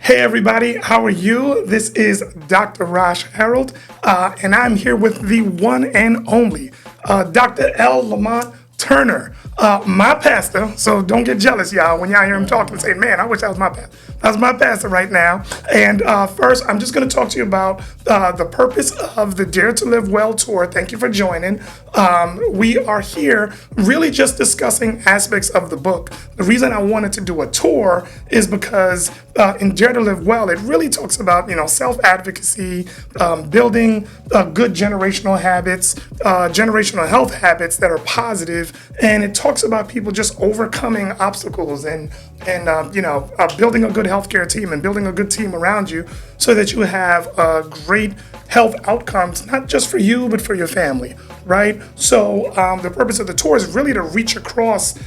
Hey everybody, how are you? This is Dr. Roch Herold, and I'm here with the one and only Dr. Lamont Turner, my pastor. So don't get jealous, y'all, when y'all hear him talking and say, man, I wish I was my pastor. That's my pastor right now. And first, I'm just going to talk to you about the purpose of the Dare to Live Well tour. Thank you for joining. We are here really just discussing aspects of the book. The reason I wanted to do a tour is because in Dare to Live Well, it really talks about, self-advocacy, building good generational habits, generational health habits that are positive, and it talks about people just overcoming obstacles and building a good healthcare team and building a good team around you so that you have great health outcomes, not just for you, but for your family, right? So the purpose of the tour is really to reach across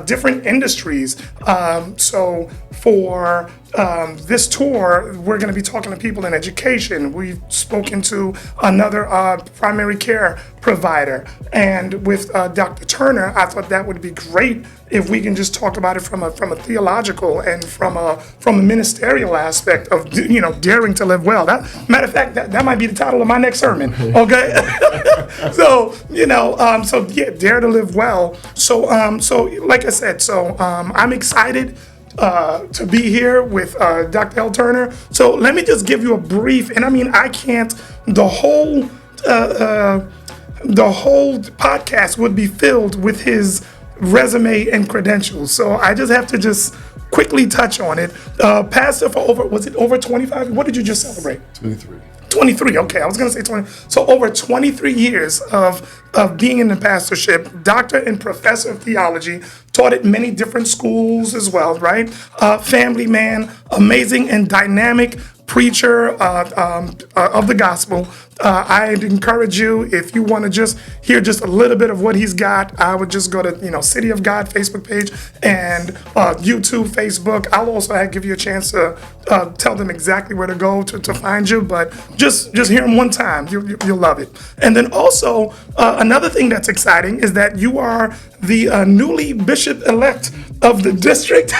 different industries. So for this tour, we're going to be talking to people in education. We've spoken to another primary care provider. And with Dr. Turner, I thought that would be great if we can just talk about it from a theological and from a ministerial aspect of daring to live well. Matter of fact, that might be the title of my next sermon. Okay, so dare to live well. So like I said, I'm excited to be here with Dr. L. Turner. So let me just give you a brief, and I mean the whole podcast would be filled with his resume and credentials. So I just have to just quickly touch on it. Pastor for over 25? What did you just celebrate? 23, okay, I was gonna say 20. So over 23 years of being in the pastorship, doctor and professor of theology, taught at many different schools as well, right? Family man, amazing and dynamic preacher of the gospel. I'd encourage you, if you want to just hear just a little bit of what he's got, I would just go to City of God Facebook page and YouTube, Facebook. I'll also give you a chance to tell them exactly where to go to find you, but just hear him one time, you'll love it. And then also another thing that's exciting is that you are the newly bishop-elect of the district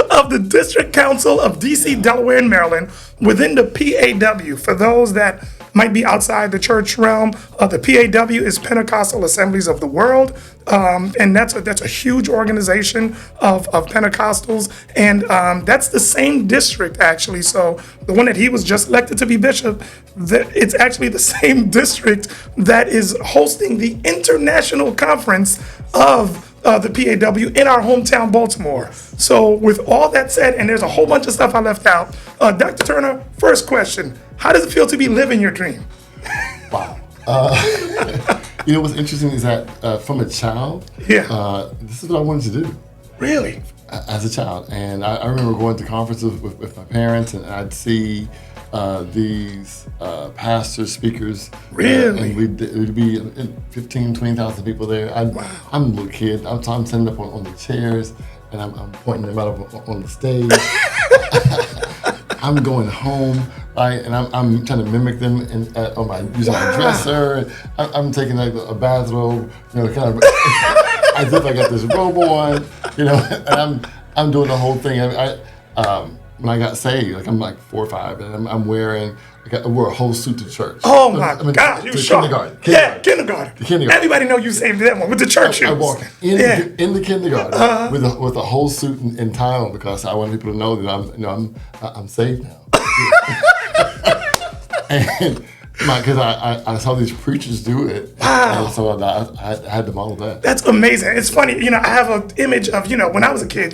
of the District Council of DC, Delaware, and Maryland within the PAW. For those that might be outside the church realm, the PAW is Pentecostal Assemblies of the World, and that's a huge organization of Pentecostals, and that's the same district actually. So the one that he was just elected to be bishop, it's actually the same district that is hosting the international conference of the PAW in our hometown, Baltimore. So with all that said, and there's a whole bunch of stuff I left out, Dr. Turner, first question, how does it feel to be living your dream? Wow. What's interesting is that from a child, this is what I wanted to do. Really? As a child. And I remember going to conferences with my parents, and I'd see these pastors, speakers. Really? And we'd be 15, 20,000 people there. I'm a little kid. I'm standing up on the chairs, and I'm pointing them out on the stage. I'm going home, right? And I'm trying to mimic them using my dresser. I'm taking like a bathrobe, kind of. As if I got this robe on, and I'm doing the whole thing. When I got saved, I'm like 4 or 5, and I wore a whole suit to church. Oh my God, you sharp. Kindergarten. The kindergarten. Everybody know you saved that one with the church shoes. I walked in the kindergarten with a whole suit and tie on because I want people to know that I'm saved now. And because I saw these preachers do it. Wow. And so I had to model that. That's amazing. It's funny, I have an image of, when I was a kid,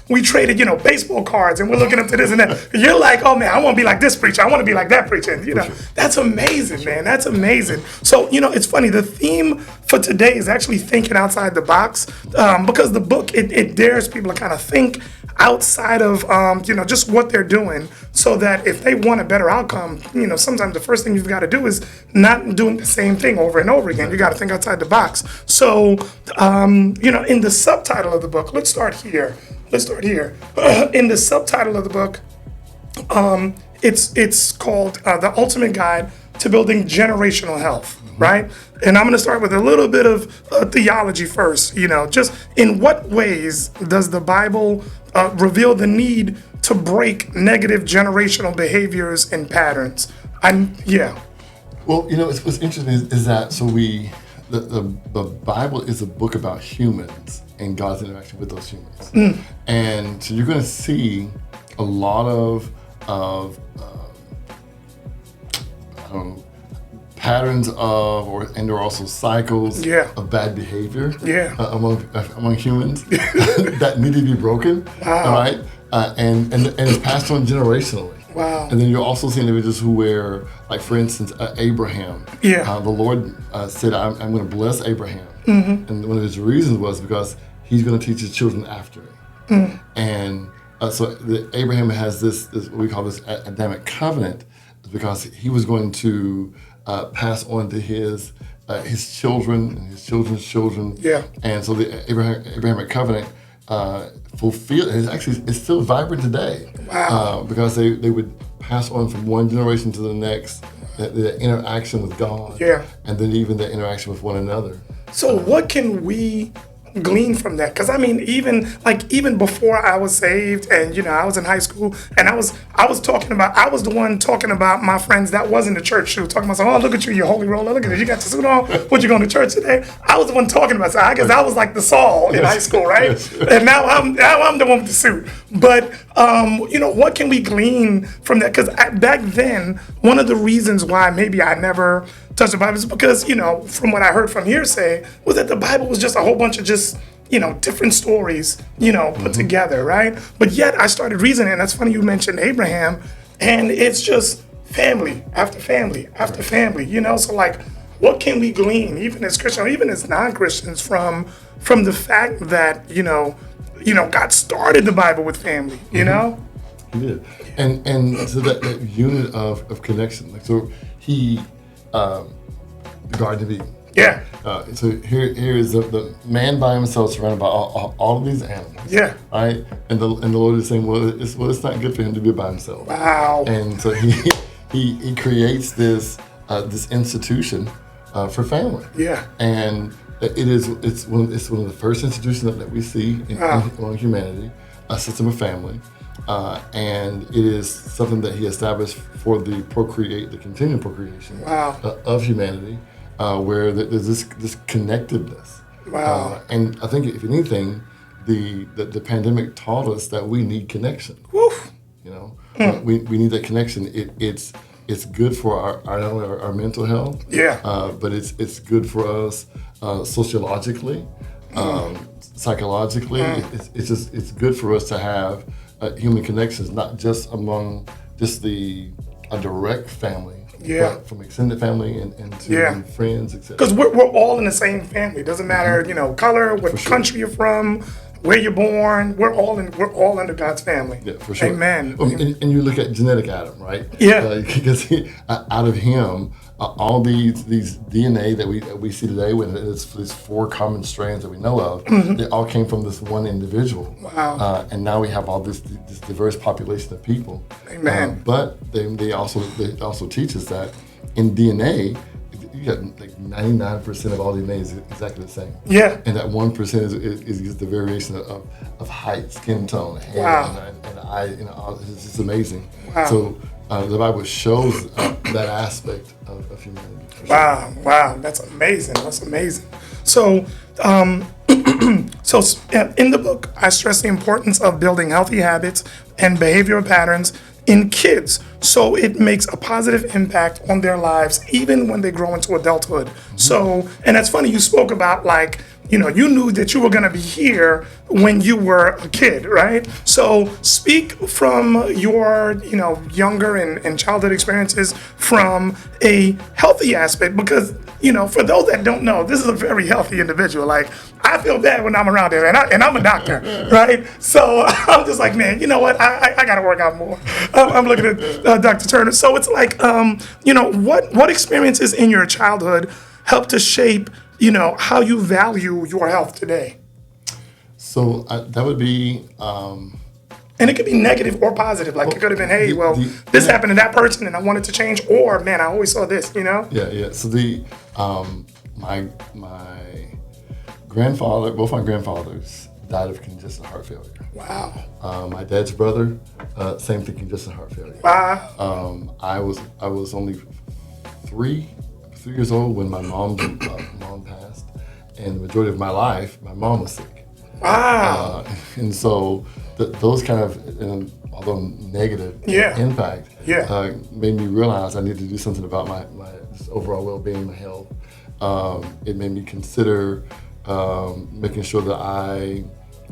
we traded, baseball cards and we're looking up to this and that. You're like, oh man, I want to be like this preacher. I want to be like that preacher. And, Sure. That's amazing, man. That's amazing. So, it's funny. The theme for today is actually thinking outside the box because the book, it dares people to kind of think outside of, just what they're doing so that if they want a better outcome, sometimes the first thing you've got to do is not doing the same thing over and over again. You got to think outside the box. So, in the subtitle of the book, let's start here. In the subtitle of the book, it's called The Ultimate Guide to Building Generational Health, right? And I'm going to start with a little bit of theology first. Just in what ways does the Bible reveal the need to break negative generational behaviors and patterns. Yeah. Well, what's interesting is that the Bible is a book about humans and God's interaction with those humans, and so you're going to see a lot of I don't know, patterns of or also cycles of bad behavior among humans that need to be broken. Wow. All right, and it's passed on generationally. Wow. And then you also see individuals who were, like for instance, Abraham. Yeah. The Lord said, I'm going to bless Abraham. And one of his reasons was because he's going to teach his children after him. And so Abraham has this what we call this Adamic covenant, because he was going to pass on to his children and his children's children. Yeah. And so the Abrahamic covenant fulfilled, and it's still vibrant today. Wow. Because they would pass on from one generation to the next, the interaction with God, and then even the interaction with one another. So what can we glean from that? Because I mean, even before I was saved, and I was in high school, and I was the one talking about my friends that was in the church shoe, talking about, oh, look at you holy roller, look at this, you got your suit on, what, you going to church today? I was the one talking about it. So I guess I was like the Saul in high school, right? And now I'm the one with the suit. But what can we glean from that? Because back then, one of the reasons why maybe I never touched the Bible is because, from what I heard from hearsay, was that the Bible was just a whole bunch of just, different stories, put together, right? But yet I started reasoning, and that's funny you mentioned Abraham, and it's just family after family after family, So like, what can we glean, even as Christians, even as non-Christians, from the fact that, God started the Bible with family, He did. And so that unit of connection, like, so he, the Garden of Eden. Yeah. So here is the man by himself, surrounded by all of these animals. Yeah. Right. And the Lord is saying, well, it's not good for him to be by himself. Wow. And so he creates this institution for family. Yeah. And it's one of the first institutions that we see among humanity, a system of family. And it is something that he established for the continued procreation of humanity, where there's this connectedness. Wow. And I think, if anything, the pandemic taught us that we need connection. Woof. We need that connection. It's good for our mental health. Yeah. But it's good for us sociologically, psychologically. It's good for us to have human connections, not just among just a direct family, but from extended family and to friends, etc. Because we're all in the same family. It doesn't matter, color, what country you're from, where you're born. We're all under God's family. Yeah, for sure. Amen. And you look at genetic Adam, right? Yeah. Because out of him, all these DNA that we see today, when it's these 4 common strands that we know of, they all came from this one individual. Wow. And now we have all this diverse population of people. Amen. But they also teach us that in DNA, you got like 99% of all DNA is exactly the same. Yeah. And that 1% is the variation of height, skin tone, hair, and eye. It's just amazing. Wow. So the Bible shows that aspect of humanity. Wow. Wow. That's amazing. So, in the book, I stress the importance of building healthy habits and behavioral patterns in kids, so it makes a positive impact on their lives even when they grow into adulthood. So, and that's funny, you spoke about you knew that you were going to be here when you were a kid, right? So speak from your, younger and childhood experiences from a healthy aspect, because, for those that don't know, this is a very healthy individual. Like, I feel bad when I'm around him, and I'm a doctor, right? So I'm just like, man, you know what? I got to work out more. I'm looking at Dr. Turner. So it's like, what experiences in your childhood helped to shape how you value your health today? So that would be, and it could be negative or positive. Like, it could have been, hey, this happened to that person and I wanted to change, or man, I always saw this, Yeah. So my grandfather, both my grandfathers died of congestive heart failure. Wow. My dad's brother, same thing, congestive heart failure. Wow. I was only 3 years old when my mom passed, and the majority of my life, my mom was sick. Wow. And so those kind of, although negative impact, made me realize I need to do something about my just overall well-being, my health. It made me consider making sure that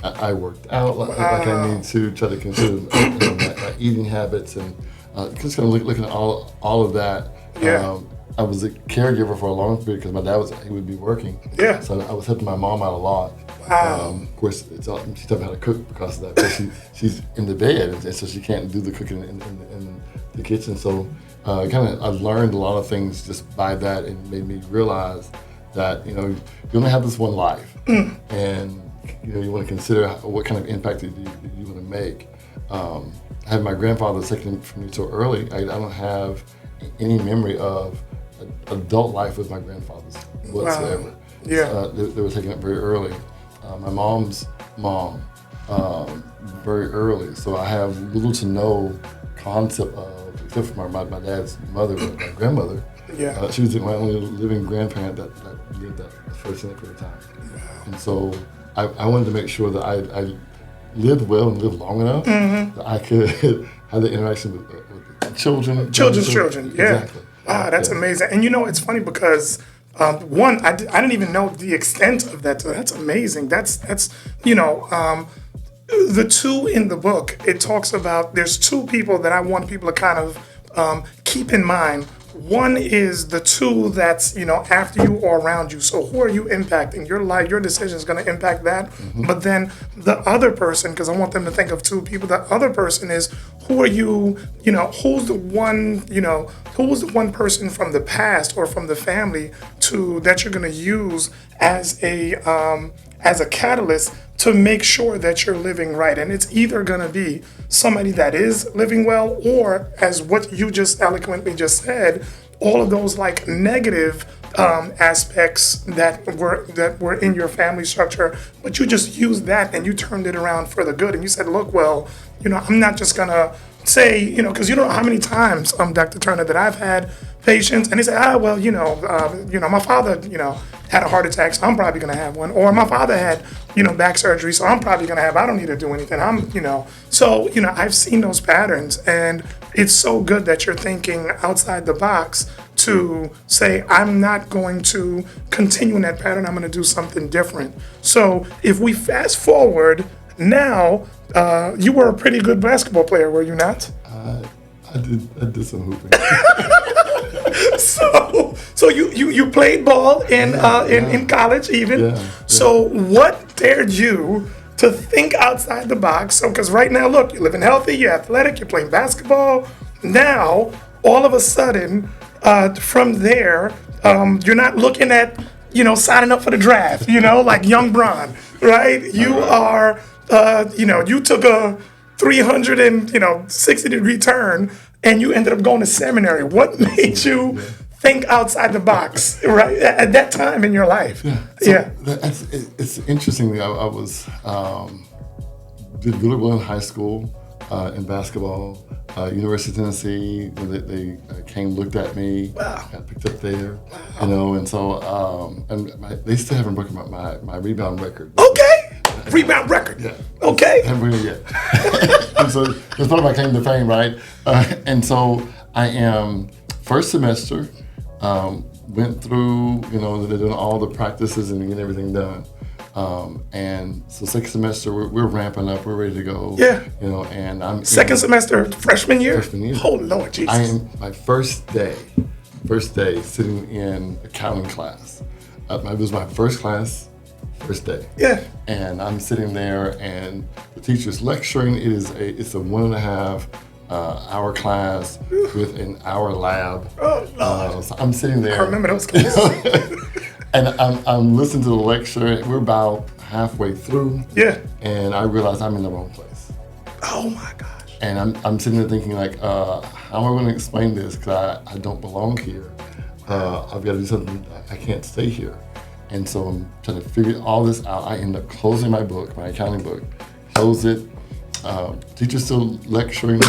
I worked out like I need to, try to consider my eating habits, and just kind of looking at all of that. I was a caregiver for a long period because my dad he would be working. Yeah. So I was helping my mom out a lot. Wow. Of course, she taught me how to cook because of that. But she's in the bed, and so she can't do the cooking in the kitchen. So I learned a lot of things just by that, and made me realize that you only have this one life, and you want to consider what kind of impact you want to make. I had my grandfather taken from me so early. I don't have any memory of adult life with my grandfathers whatsoever. Wow. Yeah. They were taken up very early. My mom's mom, very early. So I have little to no concept of, except for my dad's mother, my grandmother. Yeah. She was my only living grandparent that lived that first period of time. Wow. And so I wanted to make sure that I lived well and lived long enough that I could have the interaction with children. Children's children, yeah. Exactly. Wow, that's amazing. And it's funny because one, I didn't even know the extent of that. So that's amazing. That's the two in the book. It talks about there's two people that I want people to kind of keep in mind. One is the two that's after you or around you. So who are you impacting? Your life, your decision is going to impact that. Mm-hmm. But then the other person, because I want them to think of two people. The other person is who are you? Who's the one? Who's the one person from the past or from the family that you're going to use as a catalyst to make sure that you're living right. And it's either going to be somebody that is living well, or as what you just eloquently just said, all of those like negative aspects that were in your family structure, but you just used that and you turned it around for the good. And you said, look, well, I'm not just going to say, because you don't know how many times, Dr. Turner, that I've had patients and they say, my father, had a heart attack, so I'm probably going to have one. Or my father had, back surgery, so I'm probably going to have, I don't need to do anything. I've seen those patterns, and it's so good that you're thinking outside the box to say, I'm not going to continue in that pattern, I'm going to do something different. So if we fast forward now, you were a pretty good basketball player, were you not? I did some hooping. So you played ball in college even. Yeah. So what dared you to think outside the box? So because right now, look, you're living healthy, you're athletic, you're playing basketball. Now, all of a sudden, from there, you're not looking at signing up for the draft. Like young Bron, right? You are, you took a 360-degree turn, and you ended up going to seminary. What made you think outside the box, right, at that time in your life? It's interesting. I was did really well in high school in basketball. University of Tennessee, they came, looked at me, got picked up there, and so they still haven't broken my rebound record. Okay. Rebound record. Yeah. Okay. Haven't broken it yet. And so it's part of my claim to fame, right? And so I am first semester, went through, they're doing all the practices and getting everything done. And so second semester, we're ramping up, we're ready to go. Yeah. And I'm second semester, freshman year? Freshman year. Oh, Lord Jesus. I am my first day sitting in accounting class. It was my first class, first day. Yeah. And I'm sitting there and the teacher's lecturing. It's a 1.5 hour class with an hour lab. Oh, Lord. So I'm sitting there. I remember those classes. And I'm listening to the lecture. We're about halfway through. Yeah. And I realize I'm in the wrong place. Oh my gosh. And I'm sitting there thinking like, how am I going to explain this? Because I don't belong here. I've got to do something. I can't stay here. And so I'm trying to figure all this out. I end up closing my book, my accounting book, close it. Teachers still lecturing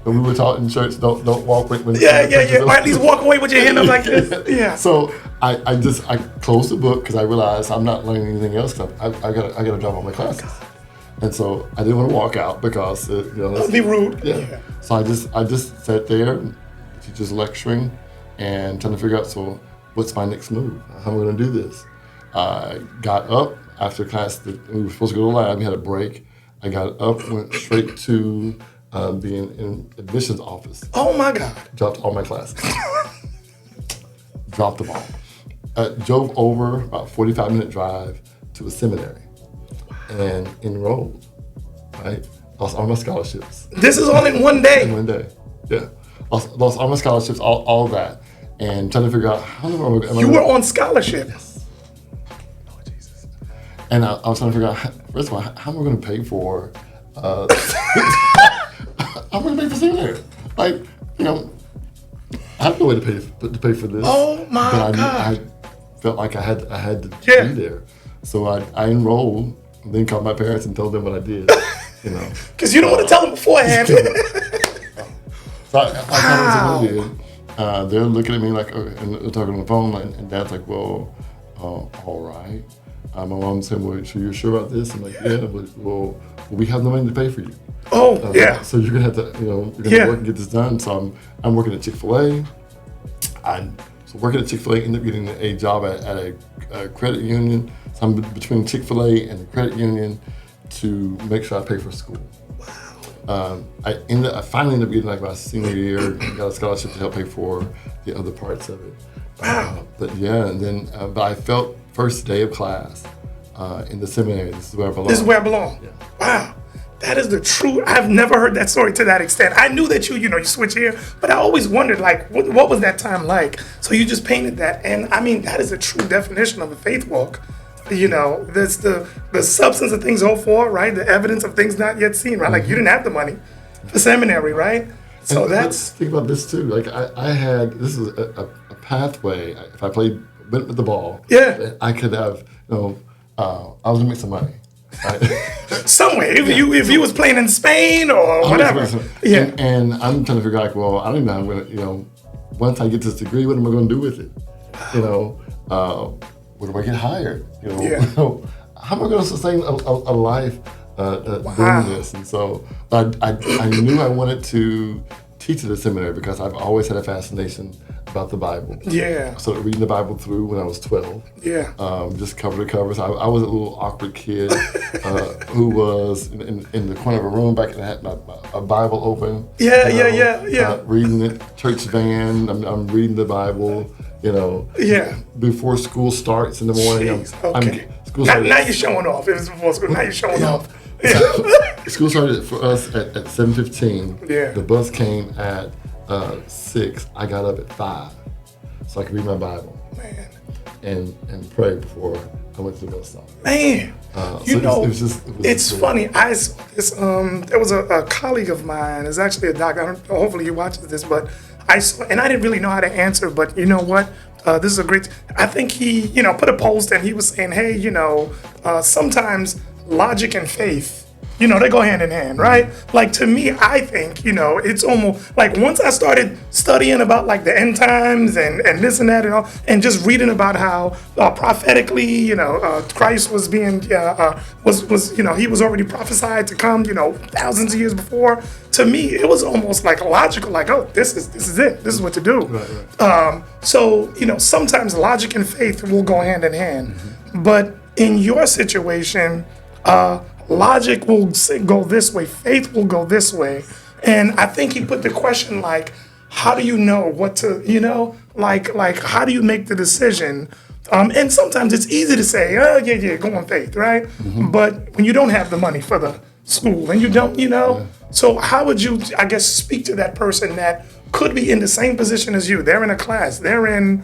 when we were taught in church, don't walk when Yeah. Or at least walk away with your hand up like this. Yeah. So I closed the book because I realized I'm not learning anything else. Cause I got to drop all my classes, and so I didn't want to walk out because That'd be rude. Yeah. So I just sat there, teachers lecturing, and trying to figure out, so what's my next move? How am I going to do this? I got up after class. We were supposed to go to the lab. We had a break. I got up, went straight to being in admissions office. Oh my God. Dropped all my classes. Dropped them all. Drove over about 45-minute drive to a seminary and enrolled. Right? Lost all my scholarships. This is all in one day. In one day. Yeah. Lost all my scholarships, all that. And trying to figure out how am I You were on scholarship. Yes. Oh, Jesus. And I was trying to figure out, first of all, how am I going to pay for I'm going to pay for seminary. Like, I have no way to pay for this. Oh my God. God. I felt like I had to be there. So I enrolled, and then called my parents and told them what I did. Because you don't want to tell them beforehand. So I told them what I did. They're looking at me like, and they're talking on the phone, and Dad's like, well, all right. My mom said, well, so you're sure about this? I'm like, yeah, but, well, we have no money to pay for you. Oh, yeah. So you're gonna have to, you're gonna work and get this done. So I'm working at Chick-fil-A. So working at Chick-fil-A, ended up getting a job at a credit union. So I'm between Chick-fil-A and the credit union to make sure I pay for school. Wow. I finally ended up getting, like, my senior year, got a scholarship to help pay for the other parts of it. Wow. But yeah, and then but I felt first day of class in the seminary. This is where I belong. This is where I belong. Yeah. Wow. That is the truth. I've never heard that story to that extent. I knew that you switch here, but I always wondered, like, what was that time like? So you just painted that. And I mean, that is a true definition of a faith walk. That's the substance of things hoped for, right? The evidence of things not yet seen, right? Like, you didn't have the money for seminary, right? So let's think about this too. Like I had, this is a pathway. If I went with the ball, yeah, I could have, I was gonna make some money. Right? Somewhere, if you was playing in Spain or whatever, yeah. And I'm trying to figure out, like, well, I don't know. I'm gonna, once I get this degree, what am I gonna do with it? Where do I get hired? Yeah. How am I gonna sustain a life doing this? And so I knew I wanted to teach at a seminary because I've always had a fascination about the Bible. Yeah. I started reading the Bible through when I was 12. Yeah. Just cover to cover. So I was a little awkward kid who was in the corner of a room back and had a Bible open. Yeah. Reading it, church van. I'm reading the Bible. Yeah. Before school starts in the morning. Okay. Now you're showing off. It was before school. Now you're showing off. Yeah. School started for us at 7:15. Yeah. The bus came at 6. I got up at 5 so I could read my Bible. Man. And pray before I went to the bus stop. Man. It's funny. I saw this. There was a colleague of mine. It's actually a doctor. Hopefully he watches this, but I saw, and I didn't really know how to answer. But you know what? This is a great. I think he, put a post and he was saying, hey, sometimes logic and faith, they go hand in hand, right? Like, to me, I think, it's almost like once I started studying about, like, the end times and this and that and all, and just reading about how prophetically, Christ was being, he was already prophesied to come, thousands of years before. To me, it was almost like logical, like, oh, this is it. This is what to do. Right. So, sometimes logic and faith will go hand in hand. Mm-hmm. But in your situation, logic will go this way, faith will go this way. And I think he put the question like, how do you know what to, like how do you make the decision? And sometimes it's easy to say, oh, yeah, go on faith, right? Mm-hmm. But when you don't have the money for the school and you don't, so how would you, I guess, speak to that person that could be in the same position as you? They're in a class, they're in,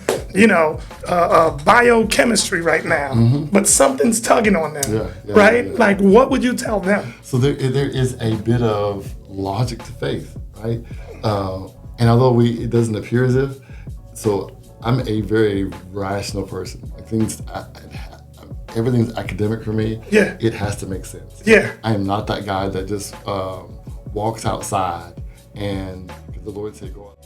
biochemistry right now, mm-hmm. but something's tugging on them, right? Yeah. Like, what would you tell them? So there is a bit of logic to faith, right? And although it doesn't appear as if, so I'm a very rational person. Like everything's academic for me. Yeah. It has to make sense. Yeah. I am not that guy that just walks outside and the Lord said go out.